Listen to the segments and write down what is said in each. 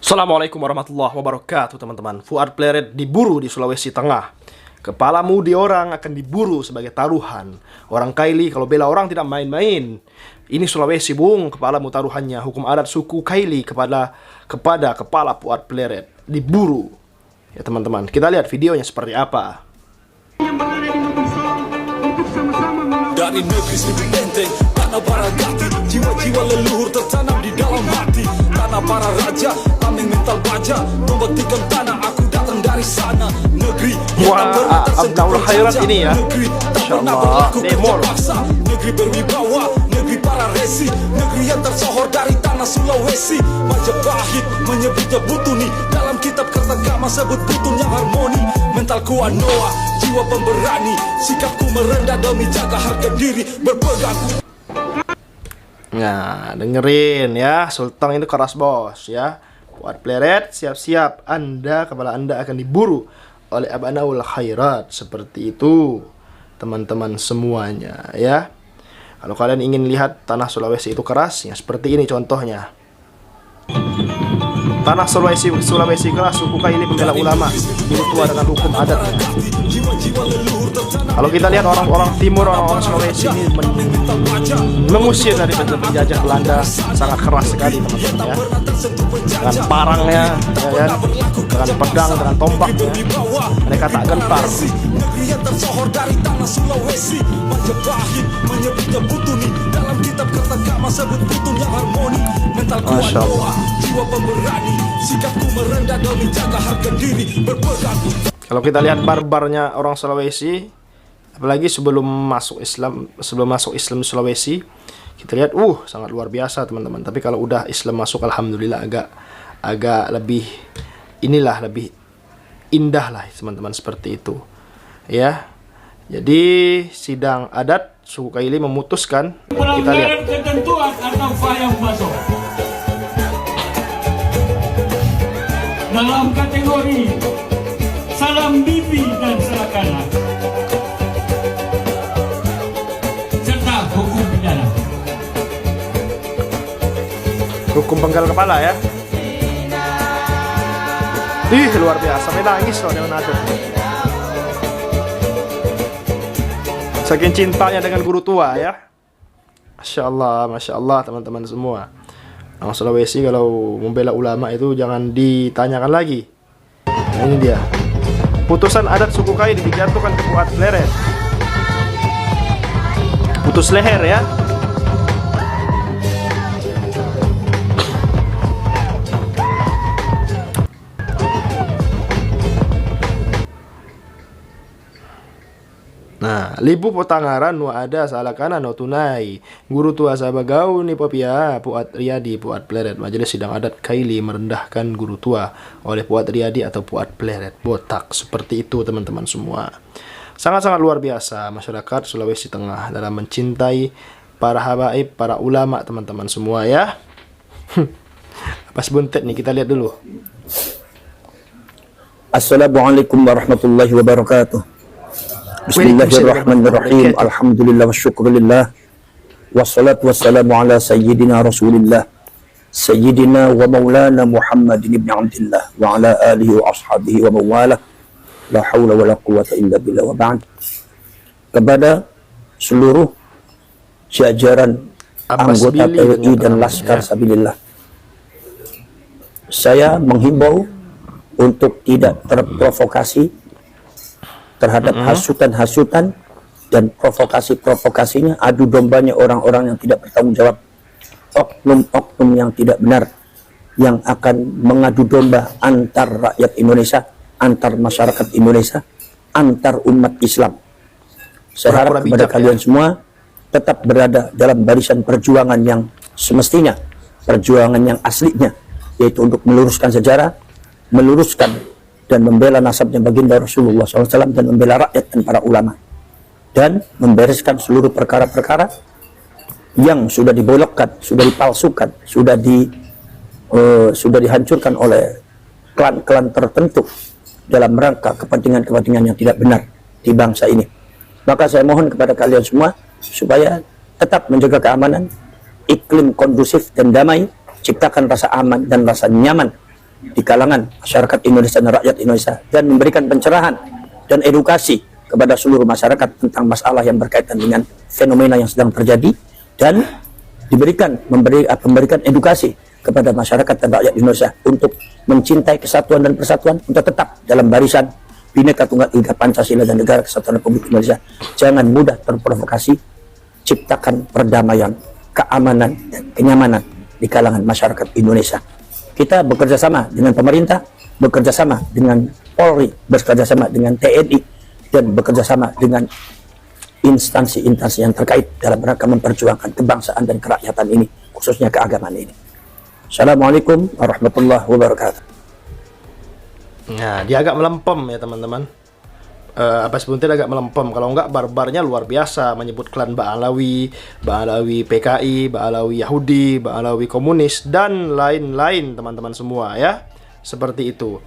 Assalamualaikum warahmatullahi wabarakatuh, teman-teman. Fuad Pleret diburu di Sulawesi Tengah. Kepalamu di orang akan diburu sebagai taruhan. Orang Kaili kalau bela orang tidak main-main. Ini Sulawesi, Bung. Kepalamu taruhannya. Hukum adat suku Kaili kepada kepala Fuad Pleret diburu. Ya, teman-teman. Kita lihat videonya seperti apa. Dari negeri Seribu Benteng, tanah Baragati, jiwa-jiwa leluhur tertanam di dalam hati. Tanah para raja, tameng mental baja, tombak tikam tanah, aku datang dari sana. Negeri yang tak pernah tersentuh Khairat ini ya. negeri tak pernah berlaku kerja paksa. Negeri berwibawa, negeri para resi, negeri yang tersohor dari tanah Sulawesi. Majapahit menyebutnya Butuni, dalam kitab Kertagama sebut Butun yang harmoni. Mental kuat Noah, jiwa pemberani, sikapku merendah demi jaga harga diri, berpegang. Nah, dengerin ya, Sultan itu keras bos ya. Fuad Pleret, siap-siap, kepala anda akan diburu oleh Abanaul Khairat. Seperti itu, teman-teman semuanya ya. Kalau kalian ingin lihat tanah Sulawesi itu keras, ya seperti ini contohnya. Tanah Sulawesi keras, suku Kaili pembela ulama, guru tua dengan hukum adat. Kalau kita lihat orang-orang timur, orang-orang Sulawesi ini mengusir dari penjajah Belanda sangat keras sekali, teman-teman ya. Dengan parangnya, ya kan? Dengan pedang, dengan tombaknya, mereka tak gentar. Masya Allah. Kalau kita lihat barbarnya orang Sulawesi, apalagi sebelum masuk Islam di Sulawesi, kita lihat sangat luar biasa, teman-teman. Tapi kalau udah Islam masuk, alhamdulillah agak lebih lebih indah lah, teman-teman, seperti itu ya. Jadi sidang adat suku Kaili memutuskan, kita lihat ketentuan atau fayang masuk dalam kategori salam bibi dan selakana serta hukum pidana. hukum penggal kepala ya. Luar biasa, sampai nangis loh dia menaduk. Saking cintanya dengan guru tua ya. Masya Allah teman-teman semua. Orang Sulawesi kalau membela ulama itu jangan ditanyakan lagi. Nah, ini dia. Putusan adat suku Kaili dijatuhkan ke Fuad Pleret. Putus leher ya. Nah, libu potangaran nu ada salakana no tunai. Guru tua sabagau ni popia Fuad Riyadi Fuad Pleret. Majelis sidang adat Kaili merendahkan guru tua oleh Fuad Riyadi atau Fuad Pleret botak. Seperti itu, teman-teman semua. Sangat-sangat luar biasa masyarakat Sulawesi Tengah dalam mencintai para habaib, para ulama, teman-teman semua ya. Pas buntet nih, kita lihat dulu. Assalamualaikum warahmatullahi wabarakatuh. Bismillahirrahmanirrahim. Alhamdulillah wa syukurillah. Wassalatu wassalamu ala sayyidina Rasulillah Sayyidina wa maulana Muhammadin ibn Abdillah wa ala alihi wa ashabihi wa mawalah. La hawla wa la quwata illa billah wa ba'd. Kepada seluruh jajaran anggota TNI dan Laskar Sabilillah, saya menghimbau untuk tidak terprovokasi terhadap hasutan-hasutan dan provokasi-provokasinya, adu dombanya orang-orang yang tidak bertanggung jawab, oknum-oknum yang tidak benar, yang akan mengadu domba antar rakyat Indonesia, antar masyarakat Indonesia, antar umat Islam. Saya harap kepada kalian semua tetap berada dalam barisan perjuangan yang semestinya, perjuangan yang aslinya, yaitu untuk meluruskan sejarah, meluruskan dan membela nasabnya baginda Rasulullah SAW, dan membela rakyat dan para ulama, dan membereskan seluruh perkara-perkara yang sudah dibelokkan, sudah dipalsukan, sudah dihancurkan oleh klan-klan tertentu dalam rangka kepentingan-kepentingan yang tidak benar di bangsa ini. Maka saya mohon kepada kalian semua supaya tetap menjaga keamanan, iklim kondusif dan damai, ciptakan rasa aman dan rasa nyaman di kalangan masyarakat Indonesia dan rakyat Indonesia, dan memberikan pencerahan dan edukasi kepada seluruh masyarakat tentang masalah yang berkaitan dengan fenomena yang sedang terjadi, dan memberikan edukasi kepada masyarakat dan rakyat Indonesia untuk mencintai kesatuan dan persatuan, untuk tetap dalam barisan Bhinneka Tunggal Ika Pancasila dan Negara Kesatuan Republik Indonesia. Jangan mudah terprovokasi, ciptakan perdamaian, keamanan, dan kenyamanan di kalangan masyarakat Indonesia. Kita bekerja sama dengan pemerintah, bekerja sama dengan Polri, bekerja sama dengan TNI, dan bekerja sama dengan instansi-instansi yang terkait dalam rangka memperjuangkan kebangsaan dan kerakyatan ini, khususnya keagamaan ini. Assalamualaikum warahmatullahi wabarakatuh. Nah, dia agak melempem ya teman-teman. Abbas Buntet agak melempem. Kalau enggak, barbarnya luar biasa, menyebut klan Ba'alawi PKI, Ba'alawi Yahudi, Ba'alawi komunis, dan lain-lain teman-teman semua ya. Seperti itu.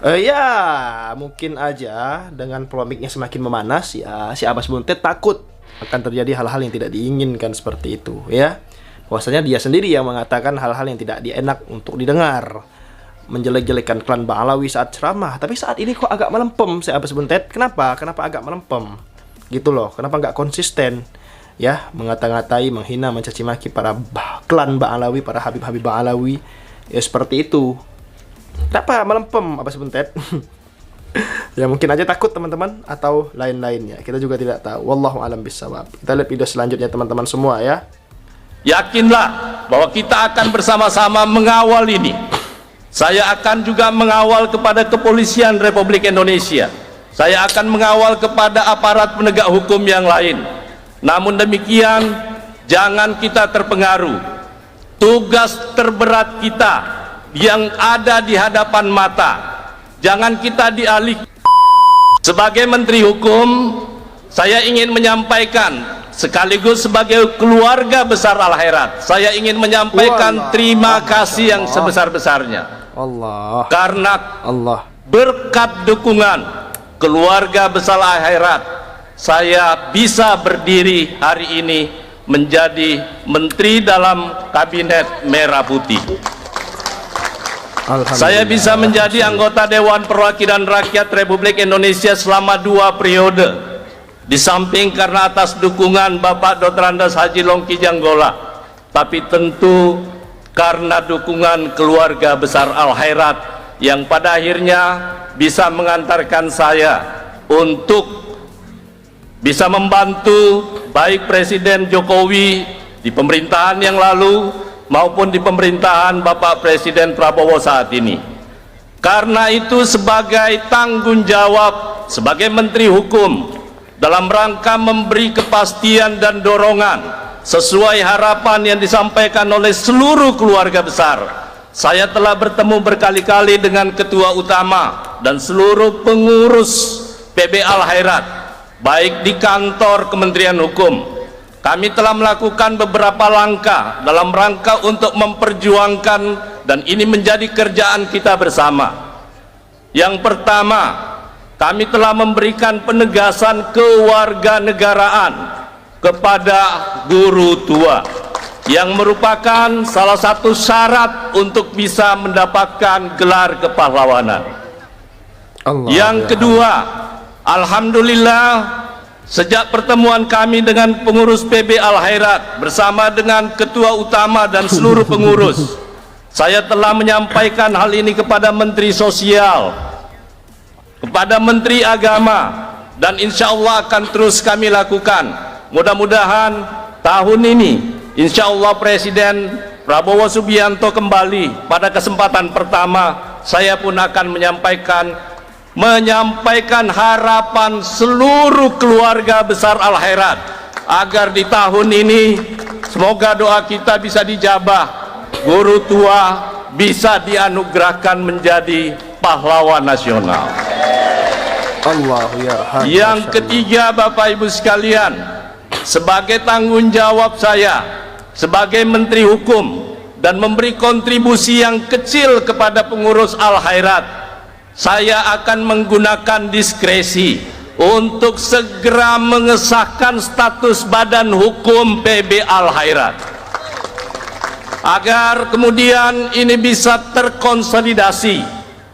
Ya, mungkin aja dengan polemiknya semakin memanas ya, si Abbas Buntet takut akan terjadi hal-hal yang tidak diinginkan seperti itu ya. Bahwasanya dia sendiri yang mengatakan hal-hal yang tidak enak untuk didengar, menjelek-jelekan klan Ba'alawi saat ceramah. Tapi saat ini kok agak melempem si Abbas Buntet. Kenapa agak melempem gitu loh? Kenapa nggak konsisten ya, mengata-ngatai, menghina, mencaci maki para klan Ba'alawi, para Habib-Habib Ba'alawi ya, seperti itu. Kenapa melempem Abbas Buntet? Ya mungkin aja takut teman-teman, atau lain-lainnya, kita juga tidak tahu. Wallahu a'lam bishawab. Kita lihat video selanjutnya teman-teman semua ya. Yakinlah bahwa kita akan bersama-sama mengawal ini. Saya akan juga mengawal kepada Kepolisian Republik Indonesia. Saya akan mengawal kepada aparat penegak hukum yang lain. Namun demikian, jangan kita terpengaruh. Tugas terberat kita yang ada di hadapan mata, jangan kita dialihkan. Sebagai Menteri Hukum, saya ingin menyampaikan, sekaligus sebagai keluarga besar Al-Khairat, saya ingin menyampaikan terima kasih yang sebesar-besarnya. Karena berkat dukungan keluarga besar Al-Khairat, saya bisa berdiri hari ini menjadi menteri dalam kabinet merah putih. Saya bisa menjadi anggota Dewan Perwakilan Rakyat Republik Indonesia selama 2 periode. Di samping karena atas dukungan Bapak Dr. Andes Haji Longki Janggola, tapi tentu karena dukungan keluarga besar Al-Khairat yang pada akhirnya bisa mengantarkan saya untuk bisa membantu baik Presiden Jokowi di pemerintahan yang lalu maupun di pemerintahan Bapak Presiden Prabowo saat ini. Karena itu, sebagai tanggung jawab sebagai Menteri Hukum dalam rangka memberi kepastian dan dorongan sesuai harapan yang disampaikan oleh seluruh keluarga besar, saya telah bertemu berkali-kali dengan Ketua Utama dan seluruh pengurus PB Al-Khairat, baik di kantor Kementerian Hukum. Kami telah melakukan beberapa langkah dalam rangka untuk memperjuangkan, dan ini menjadi kerjaan kita bersama. Yang pertama, kami telah memberikan penegasan kewarganegaraan kepada guru tua, yang merupakan salah satu syarat untuk bisa mendapatkan gelar kepahlawanan. Yang kedua, alhamdulillah, sejak pertemuan kami dengan pengurus PB Al-Khairat bersama dengan Ketua Utama dan seluruh pengurus, saya telah menyampaikan hal ini kepada Menteri Sosial, kepada Menteri Agama, dan insya Allah akan terus kami lakukan. Mudah-mudahan tahun ini insya Allah Presiden Prabowo Subianto kembali pada kesempatan pertama, saya pun akan menyampaikan harapan seluruh keluarga besar Al-Khairat agar di tahun ini semoga doa kita bisa dijabah, guru tua bisa dianugerahkan menjadi pahlawan nasional. Yang ketiga, Bapak Ibu sekalian, sebagai tanggung jawab saya sebagai Menteri Hukum dan memberi kontribusi yang kecil kepada pengurus Al-Khairat, saya akan menggunakan diskresi untuk segera mengesahkan status badan hukum PB Al-Khairat. agar kemudian ini bisa terkonsolidasi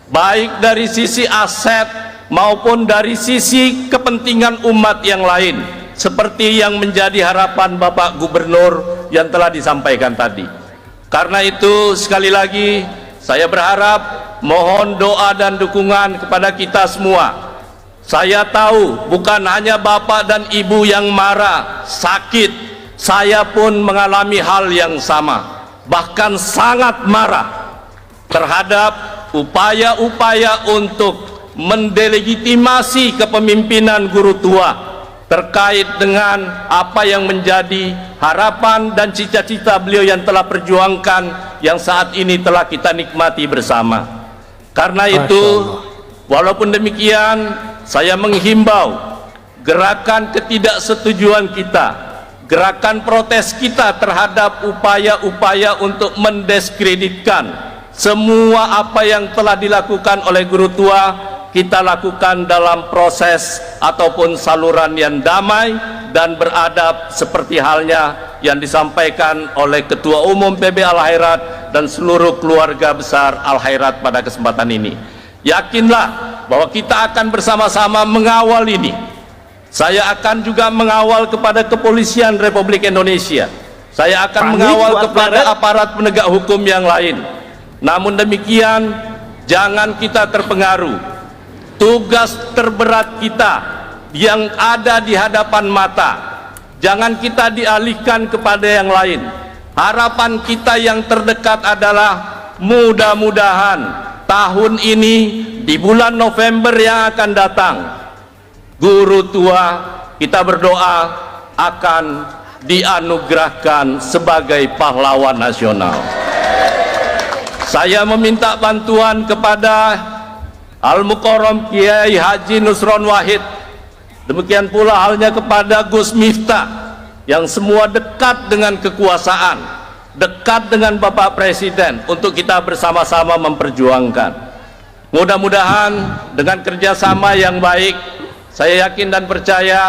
baik dari sisi aset maupun dari sisi kepentingan umat yang lain, seperti yang menjadi harapan Bapak Gubernur yang telah disampaikan tadi. Karena itu sekali lagi saya berharap mohon doa dan dukungan kepada kita semua. Saya tahu bukan hanya Bapak dan Ibu yang marah, sakit, saya pun mengalami hal yang sama, bahkan sangat marah terhadap upaya-upaya untuk mendelegitimasi kepemimpinan guru tua terkait dengan apa yang menjadi harapan dan cita-cita beliau yang telah perjuangkan, yang saat ini telah kita nikmati bersama. Karena itu, walaupun demikian, saya menghimbau gerakan ketidaksetujuan kita, gerakan protes kita terhadap upaya-upaya untuk mendiskreditkan semua apa yang telah dilakukan oleh guru tua, kita lakukan dalam proses ataupun saluran yang damai dan beradab, seperti halnya yang disampaikan oleh Ketua Umum PB Al-Khairat dan seluruh keluarga besar Al-Khairat pada kesempatan ini. Yakinlah bahwa kita akan bersama-sama mengawal ini. Saya akan juga mengawal kepada Kepolisian Republik Indonesia. Saya akan mengawal kepada aparat penegak hukum yang lain. Namun demikian, jangan kita terpengaruh. Tugas terberat kita yang ada di hadapan mata, jangan kita dialihkan kepada yang lain. Harapan kita yang terdekat adalah mudah-mudahan tahun ini di bulan November yang akan datang, guru tua kita berdoa akan dianugerahkan sebagai pahlawan nasional. Saya meminta bantuan kepada Al-Mukarram Kiai Haji Nusron Wahid, demikian pula halnya kepada Gus Miftah, yang semua dekat dengan kekuasaan, dekat dengan Bapak Presiden, untuk kita bersama-sama memperjuangkan. Mudah-mudahan dengan kerjasama yang baik, saya yakin dan percaya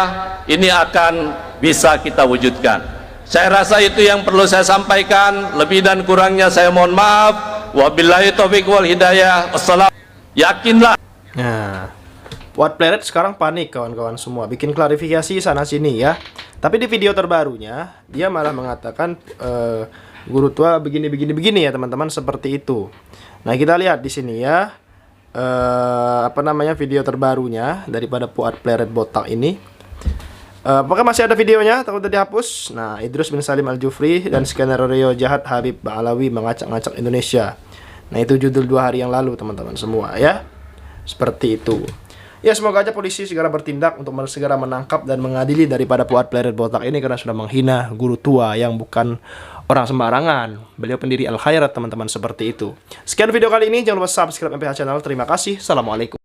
ini akan bisa kita wujudkan. Saya rasa itu yang perlu saya sampaikan. Lebih dan kurangnya saya mohon maaf. Wabillahi taufiq wal hidayah. Wassalam. Yakinlah. Nah, Puat Pleret sekarang panik kawan-kawan semua, bikin klarifikasi sana sini ya. Tapi di video terbarunya dia malah mengatakan guru tua begini ya teman-teman, seperti itu. Nah, kita lihat di sini ya. Video terbarunya daripada Puat Pleret botak ini. Apakah masih ada videonya? Takut udah dihapus. Nah, Idrus bin Salim Al-Jufri dan skenario jahat Habib Ba'alawi mengacak-ngacak Indonesia. Nah, itu judul 2 hari yang lalu teman-teman semua ya. Seperti itu. Ya, semoga aja polisi segera bertindak untuk segera menangkap dan mengadili daripada Puat Pleret botak ini, karena sudah menghina guru tua yang bukan orang sembarangan. Beliau pendiri Al-Khairat teman-teman, seperti itu. Sekian video kali ini, jangan lupa subscribe MPH channel. Terima kasih. Assalamualaikum.